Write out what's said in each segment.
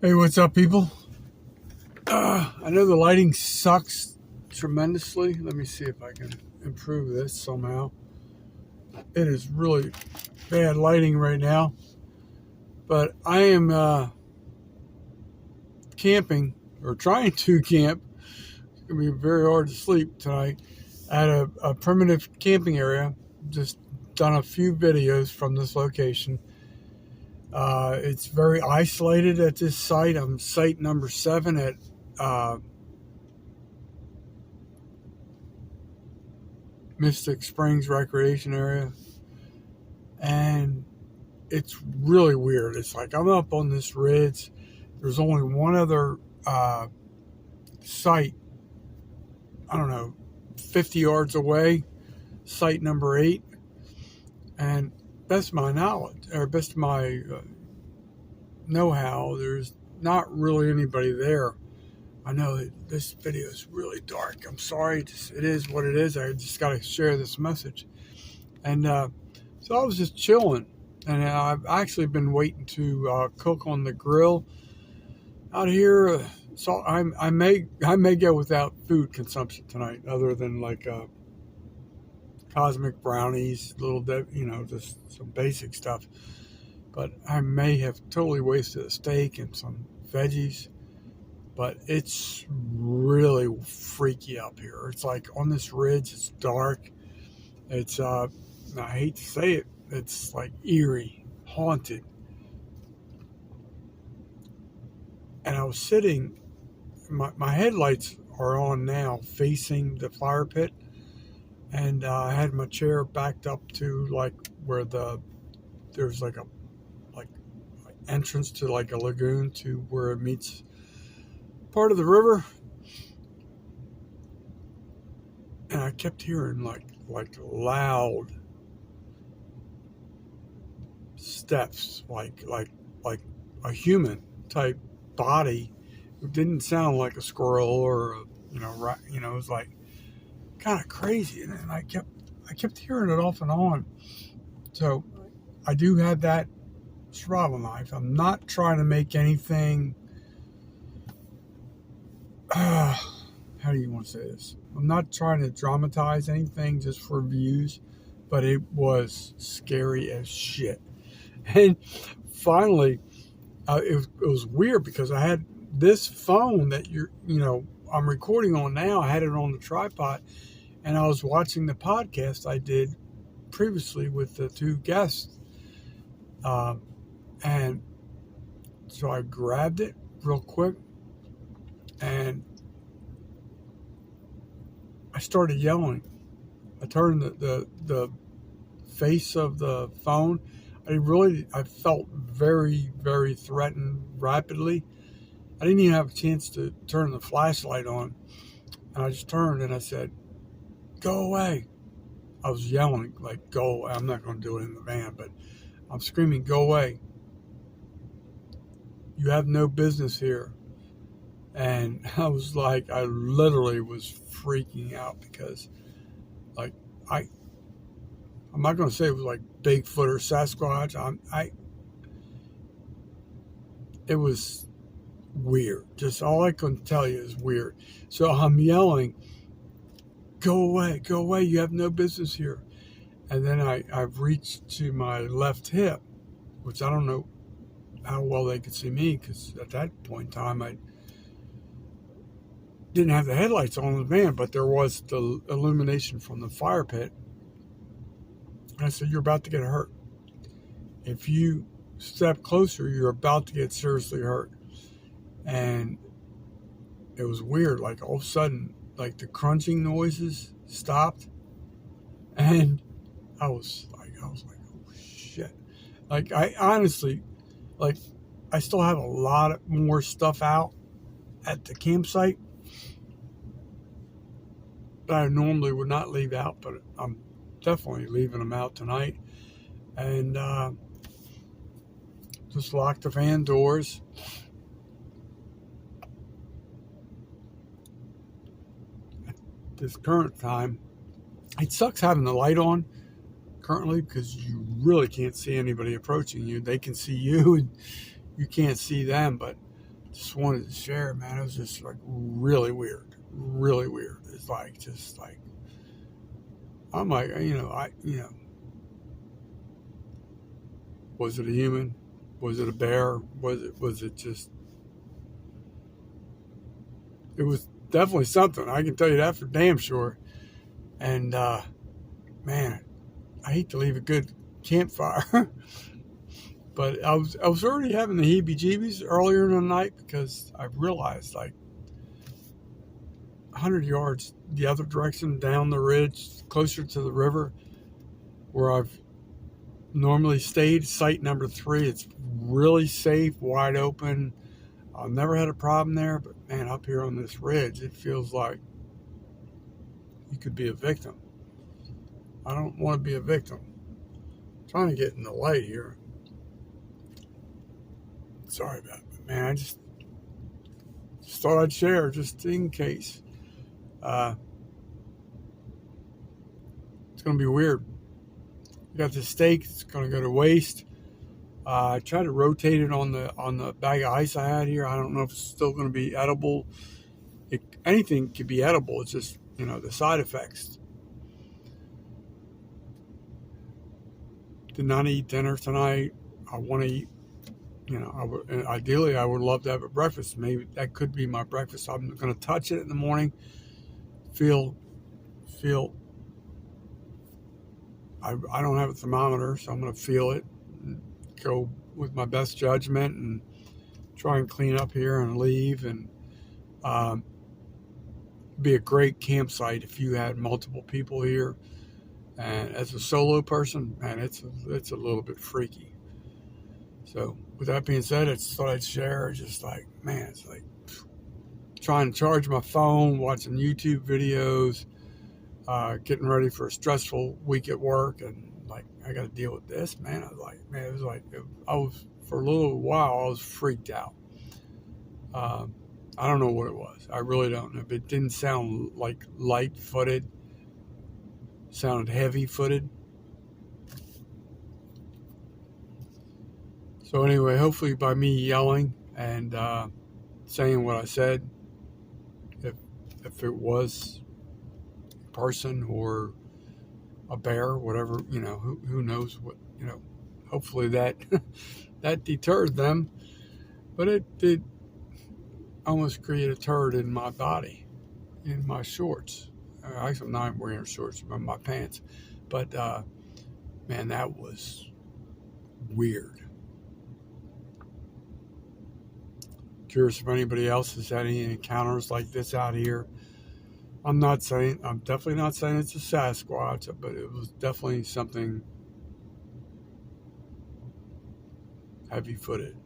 Hey, what's up, people? I know the lighting sucks tremendously. Let me see if I can improve this somehow. It is really bad lighting right now, but I am camping, or trying to camp. It's going to be very hard to sleep tonight at a primitive camping area. Just done a few videos from this location. It's very isolated at this site. I'm site number 7 at Mystic Springs Recreation Area, and it's really weird. It's like I'm up on this ridge. There's only one other site, I don't know, 50 yards away, site number 8, and best my knowledge, or best my know-how, there's not really anybody there. I know that this video is really dark. I'm sorry. It is what it is. I just got to share this message. And so I was just chilling. And I've actually been waiting to cook on the grill out here. So I may go without food consumption tonight, other than like cosmic brownies, just some basic stuff. But I may have totally wasted a steak and some veggies. But it's really freaky up here. It's like on this ridge, it's dark. It's, I hate to say it, it's like eerie, haunted. And I was sitting, my headlights are on now, facing the fire pit. And I had my chair backed up to like where there's like entrance to like a lagoon to where it meets part of the river, and I kept hearing like loud steps, like a human type body. It didn't sound like a squirrel or it was like kind of crazy, and then I kept hearing it off and on. So I do have that survival knife. I'm not trying to make anything. How do you want to say this? I'm not trying to dramatize anything just for views, but it was scary as shit. And finally, it was weird because I had this phone that I'm recording on now. I had it on the tripod, and I was watching the podcast I did previously with the 2 guests, and so I grabbed it real quick. And I started yelling. I turned the face of the phone. I felt very, very threatened rapidly. I didn't even have a chance to turn the flashlight on. And I just turned and I said, "Go away." I was yelling, like, "Go away." I'm not going to do it in the van, but I'm screaming, "Go away. You have no business here." And I was like, I literally was freaking out because, like, I'm not going to say it was like Bigfoot or Sasquatch. It was weird. Just all I can tell you is weird. So I'm yelling, "Go away, go away. You have no business here." And then I've reached to my left hip, which I don't know how well they could see me, because at that point in time, I didn't have the headlights on the van, but there was the illumination from the fire pit. And I said, "You're about to get hurt. If you step closer, you're about to get seriously hurt." And it was weird. Like all of a sudden, like the crunching noises stopped, and I was like, "Oh shit!" Like I honestly, like I still have a lot more stuff out at the campsite that I normally would not leave out, but I'm definitely leaving them out tonight. And just lock the van doors. At this current time, it sucks having the light on currently because you really can't see anybody approaching you. They can see you and you can't see them, but just wanted to share it, man. It was just like really weird, really weird. It's like just like I'm like, was it a human? Was it a bear? Was it just? It was definitely something. I can tell you that for damn sure. And man, I hate to leave a good campfire, but I was already having the heebie-jeebies earlier in the night because I realized like 100 yards the other direction down the ridge, closer to the river, where I've normally stayed, site number 3. It's really safe, wide open. I've never had a problem there, but man, up here on this ridge, it feels like you could be a victim. I don't want to be a victim. I'm trying to get in the light here. Sorry about it, man. I just thought I'd share just in case. It's going to be weird. You got the steak. It's going to go to waste. I tried to rotate it on the bag of ice I had here. I don't know if it's still going to be edible. Anything could be edible. It's just, the side effects. Did not eat dinner tonight. I want to eat. Ideally, I would love to have a breakfast. Maybe that could be my breakfast. I'm going to touch it in the morning. Feel. I don't have a thermometer, so I'm going to feel it. And go with my best judgment and try and clean up here and leave. And be a great campsite if you had multiple people here. And as a solo person, man, it's a little bit freaky. So with that being said, I just thought I'd share. Just like, man, it's like trying to charge my phone, watching YouTube videos, getting ready for a stressful week at work, and like I got to deal with this, man. I was for a little while I was freaked out. I don't know what it was. I really don't know. It didn't sound like light-footed. Sounded heavy-footed. So anyway, hopefully by me yelling and saying what I said, if it was a person or a bear, whatever, who knows what, hopefully that that deterred them. But it did almost create a turd in my body, in my shorts. Actually, I'm not wearing shorts, but my pants. But man, that was weird. Curious if anybody else has had any encounters like this out here. I'm definitely not saying it's a Sasquatch, but it was definitely something heavy-footed.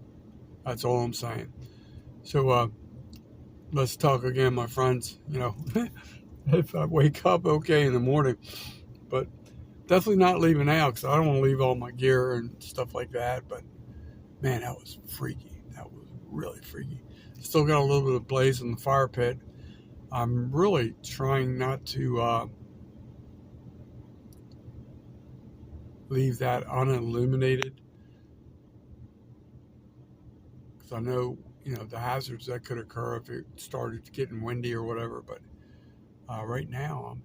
That's all I'm saying. So let's talk again, my friends. If I wake up okay in the morning, but definitely not leaving out because I don't want to leave all my gear and stuff like that. But man, that was freaky. That was really freaky. Still got a little bit of blaze in the fire pit. I'm really trying not to leave that unilluminated because I know, the hazards that could occur if it started getting windy or whatever. But right now,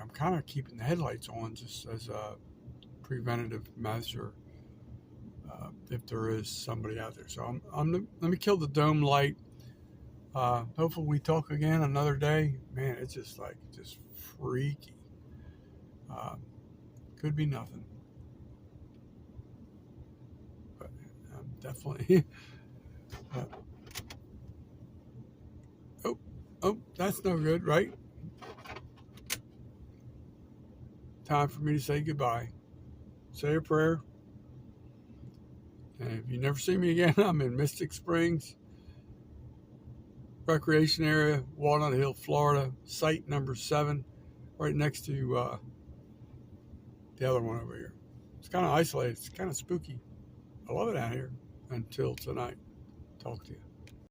I'm kind of keeping the headlights on just as a preventative measure if there is somebody out there. So let me kill the dome light. Hopefully we talk again another day. Man, it's just freaky. Could be nothing. But definitely. Oh, that's no good, right? Time for me to say goodbye. Say a prayer. And if you never see me again, I'm in Mystic Springs Recreation Area, Walnut Hill, Florida, site number 7, right next to the other one over here. It's kind of isolated. It's kind of spooky. I love it out here until tonight. Talk to you.